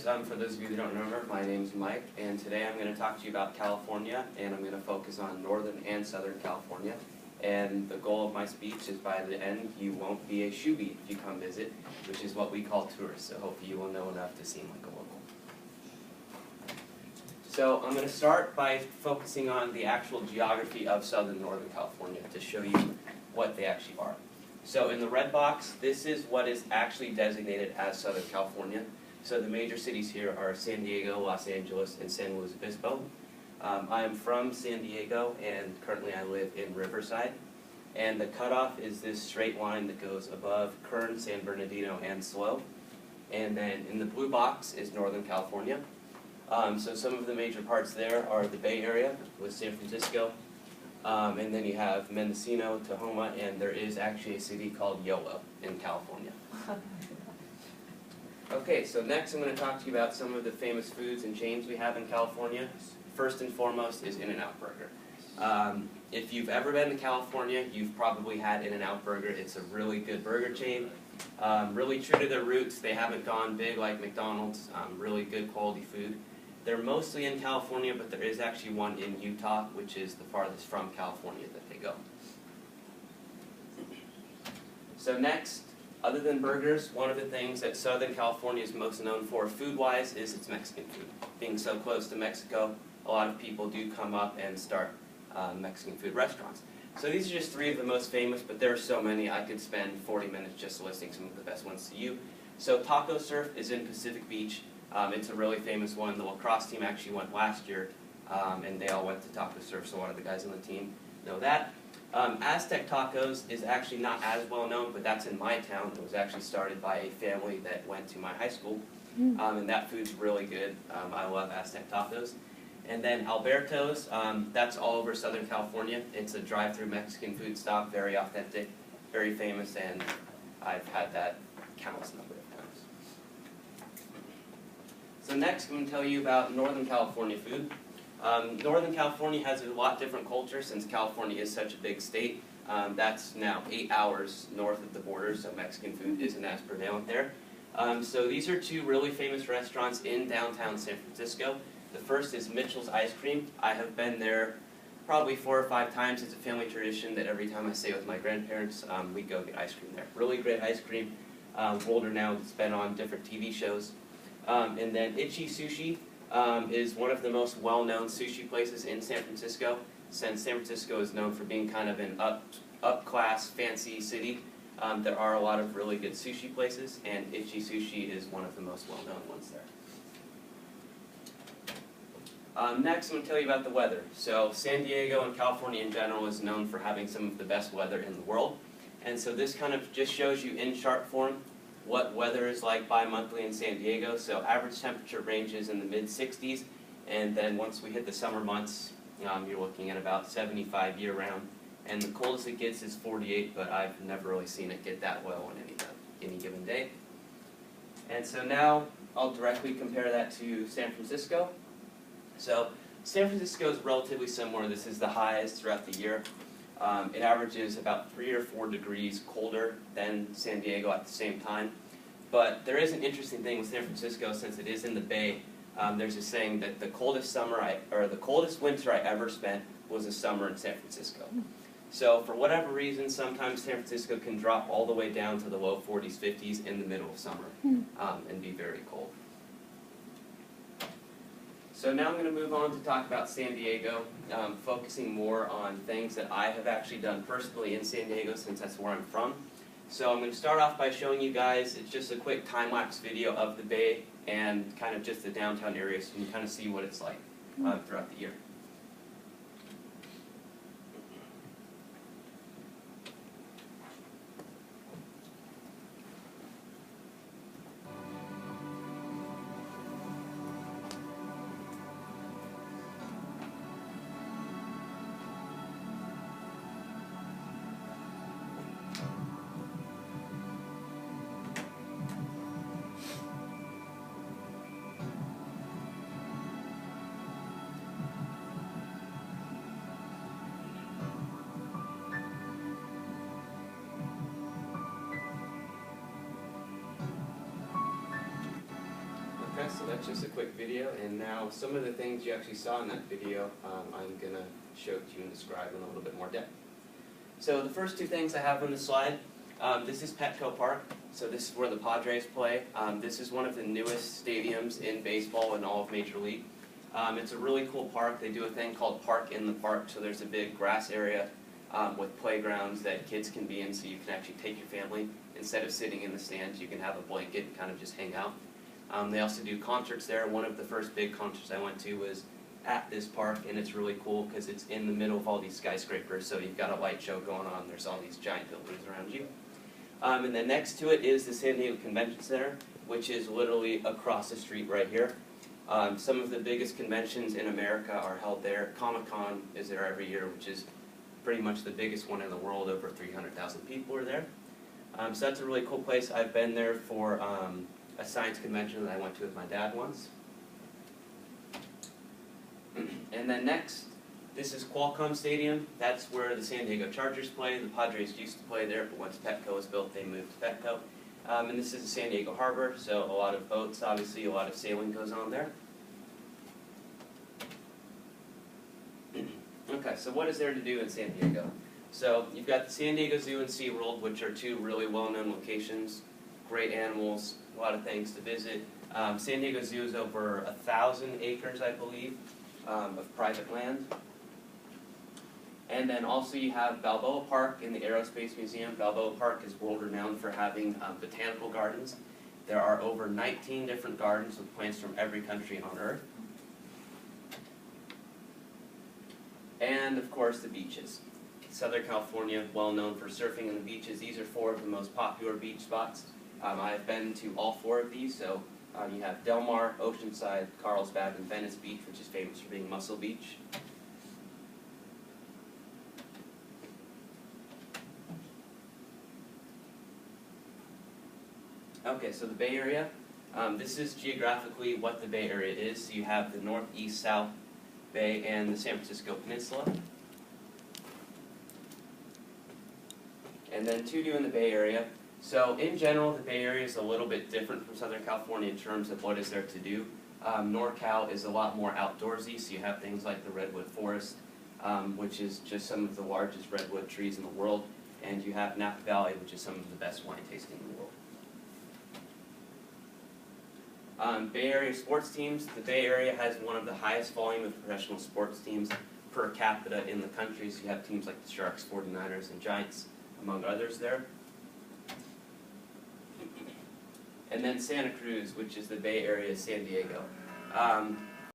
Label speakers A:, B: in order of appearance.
A: guys, for those of you that don't remember, my name's Mike, and today I'm going to talk to you about California, and I'm going to focus on Northern and Southern California. And the goal of my speech is by the end, you won't be a shoebie if you come visit, which is what we call tourists, so hopefully you will know enough to seem like a local. So I'm going to start by focusing on the actual geography of Southern Northern California to show you what they actually are. So in the red box, this is what is actually designated as Southern California. So the major cities here are San Diego, Los Angeles, and San Luis Obispo. I am from San Diego, and currently I live in Riverside. And the cutoff is this straight line that goes above Kern, San Bernardino, and SLO. And then in the blue box is Northern California. So some of the major parts there are the Bay Area with San Francisco. And then you have Mendocino, Tahoma, and there is actually a city called Yolo in California. Okay, so next I'm going to talk to you about some of the famous foods and chains we have in California. First and foremost is In-N-Out Burger. If you've ever been to California, you've probably had In-N-Out Burger. It's a really good burger chain. Really true to their roots. They haven't gone big like McDonald's. Really good quality food. They're mostly in California, but there is actually one in Utah, which is the farthest from California that they go. So next, other than burgers, one of the things that Southern California is most known for food-wise is its Mexican food. Being so close to Mexico, a lot of people do come up and start Mexican food restaurants. So these are just three of the most famous, but there are so many I could spend 40 minutes just listing some of the best ones to you. So Taco Surf is in Pacific Beach. It's a really famous one. The lacrosse team actually went last year, and they all went to Taco Surf, so a lot of the guys on the team know that. Aztec Tacos is actually not as well known, but that's in my town. It was actually started by a family that went to my high school, and that food's really good. I love Aztec Tacos. And then Alberto's, that's all over Southern California. It's a drive-through Mexican food stop, very authentic, very famous, and I've had that countless number of times. So next, I'm going to tell you about Northern California food. Northern California has a lot different culture since California is such a big state. That's now 8 hours north of the border, so Mexican food isn't as prevalent there. So these are two really famous restaurants in downtown San Francisco. The first is Mitchell's Ice Cream. I have been there probably 4 or 5 times. It's a family tradition that every time I stay with my grandparents, we go get ice cream there. Really great ice cream. Older now, it's been on different TV shows. And then Ichi Sushi is one of the most well-known sushi places in San Francisco. Since San Francisco is known for being kind of an up-class, fancy city, there are a lot of really good sushi places, and Ichi Sushi is one of the most well-known ones there. Next, I'm going to tell you about the weather. So San Diego and California in general is known for having some of the best weather in the world. And so this kind of just shows you in chart form what weather is like bi-monthly in San Diego. So average temperature ranges in the mid-60s, and then once we hit the summer months, you're looking at about 75 year-round. And the coldest it gets is 48, but I've never really seen it get that low on any given day. And so now I'll directly compare that to San Francisco. So San Francisco is relatively similar. This is the highs throughout the year. It averages about 3 or 4 degrees colder than San Diego at the same time. But there is an interesting thing with San Francisco, since it is in the Bay. There's a saying that the coldest winter I ever spent was a summer in San Francisco. So for whatever reason, sometimes San Francisco can drop all the way down to the low 40s, 50s in the middle of summer and be very cold. So now I'm going to move on to talk about San Diego, focusing more on things that I have actually done personally in San Diego, since that's where I'm from. So I'm going to start off by showing you guys, it's just a quick time-lapse video of the Bay and kind of just the downtown area, so you can kind of see what it's like throughout the year. Okay, so that's just a quick video, and now some of the things you actually saw in that video, I'm going to show to you and describe in a little bit more depth. So the first two things I have on the slide, this is Petco Park, so this is where the Padres play. This is one of the newest stadiums in baseball in all of Major League. It's a really cool park. They do a thing called Park in the Park, so there's a big grass area with playgrounds that kids can be in, so you can actually take your family. Instead of sitting in the stands, you can have a blanket and kind of just hang out. They also do concerts there. One of the first big concerts I went to was at this park, and it's really cool because it's in the middle of all these skyscrapers, so you've got a light show going on. There's all these giant buildings around you. And then next to it is the San Diego Convention Center, which is literally across the street right here. Some of the biggest conventions in America are held there. Comic-Con is there every year, which is pretty much the biggest one in the world. Over 300,000 people are there. So that's a really cool place. I've been there for a science convention that I went to with my dad once. And then next, this is Qualcomm Stadium. That's where the San Diego Chargers play. The Padres used to play there, but once Petco was built, they moved to Petco. And this is the San Diego Harbor, so a lot of boats, obviously, a lot of sailing goes on there. Okay, so what is there to do in San Diego? So you've got the San Diego Zoo and SeaWorld, which are two really well-known locations. Great animals, a lot of things to visit. San Diego Zoo is over 1,000 acres, I believe, of private land. And then also you have Balboa Park in the Aerospace Museum. Balboa Park is world-renowned for having botanical gardens. There are over 19 different gardens with plants from every country on Earth. And, of course, the beaches. Southern California, well known for surfing on the beaches. These are 4 of the most popular beach spots. I have been to all 4 of these, so you have Del Mar, Oceanside, Carlsbad, and Venice Beach, which is famous for being Muscle Beach. Okay, so the Bay Area. This is geographically what the Bay Area is. So you have the North, East, South Bay and the San Francisco Peninsula. And then to do in the Bay Area. So in general, the Bay Area is a little bit different from Southern California in terms of what is there to do. NorCal is a lot more outdoorsy, so you have things like the Redwood Forest, which is just some of the largest redwood trees in the world. And you have Napa Valley, which is some of the best wine tasting in the world. Bay Area sports teams. The Bay Area has one of the highest volume of professional sports teams per capita in the country. So you have teams like the Sharks, 49ers, and Giants, among others there. And then Santa Cruz, which is the Bay Area, San Diego.